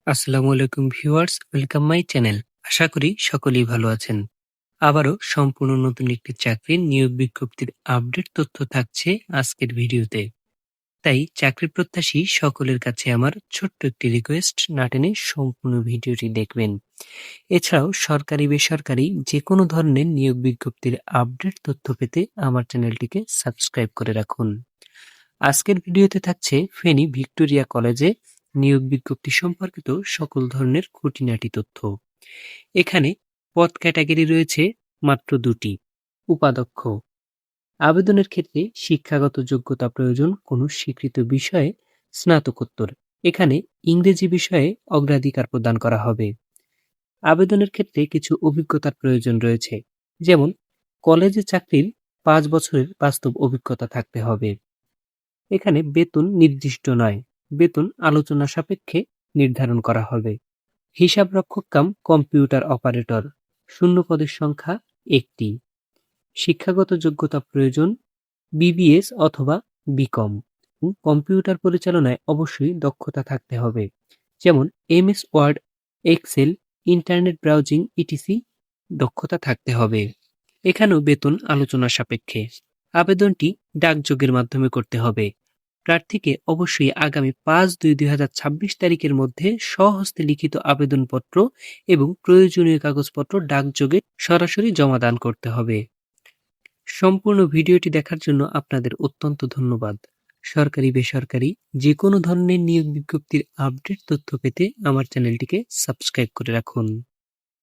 আসসালামু আলাইকুম viewers, welcome my channel. আশা করি সকলেই ভালো আছেন। আবারও সম্পূর্ণ নতুন একটি চাকরির নিয়োগ বিজ্ঞপ্তির আপডেট তথ্য থাকছে আজকের ভিডিওতে। তাই চাকরি প্রত্যাশী সকলের কাছে আমার ছোট্ট একটি রিকোয়েস্ট, না টেনে সম্পূর্ণ ভিডিওটি দেখবেন। এছাড়াও সরকারি বেসরকারি যে কোনো ধরনের নিয়োগ বিজ্ঞপ্তির আপডেট তথ্য পেতে আমার চ্যানেলটিকে সাবস্ক্রাইব করে রাখুন। আজকের ভিডিওতে থাকছে ফেনী ভিক্টোরিয়া কলেজে নিয়োগ বিজ্ঞপ্তি সম্পর্কিত সকল ধরনের খুঁটিনাটি তথ্য। এখানে পদ ক্যাটাগরি রয়েছে মাত্র ২টি। উপাধ্যক্ষ। আবেদনের ক্ষেত্রে শিক্ষাগত যোগ্যতা প্রয়োজন কোনো স্বীকৃত বিষয়ে স্নাতকোত্তর। এখানে ইংরেজি বিষয়ে অগ্রাধিকার প্রদান করা হবে। আবেদনের ক্ষেত্রে কিছু অভিজ্ঞতার প্রয়োজন রয়েছে, যেমন কলেজে চাকরির ৫ বছরের বাস্তব অভিজ্ঞতা থাকতে হবে। এখানে বেতন নির্দিষ্ট নয়, বেতন আলোচনা সাপেক্ষে নির্ধারণ করা হবে। হিসাবরক্ষক কাম কম্পিউটার অপারেটর, শূন্য পদের সংখ্যা ১টি। শিক্ষাগত যোগ্যতা প্রয়োজন বিবিএস অথবা বিকম। কম্পিউটার পরিচালনায় অবশ্যই দক্ষতা থাকতে হবে, যেমন MS Word, Excel, internet browsing ETC দক্ষতা থাকতে হবে। এখানেও বেতন আলোচনা সাপেক্ষে। আবেদনটি ডাকযোগের মাধ্যমে করতে হবে। প্রার্থীকে অবশ্যই আগামী ৫/২/২০২৬ তারিখের মধ্যে স্বহস্তে লিখিত আবেদনপত্র এবং প্রয়োজনীয় কাগজপত্র ডাকযোগে সরাসরি জমাদান করতে হবে। সম্পূর্ণ ভিডিওটি দেখার জন্য আপনাদের অত্যন্ত ধন্যবাদ। সরকারি বেসরকারি যে কোনো ধরনের নিয়োগ বিজ্ঞপ্তির আপডেট তথ্য পেতে আমার চ্যানেলটিকে সাবস্ক্রাইব করে রাখুন।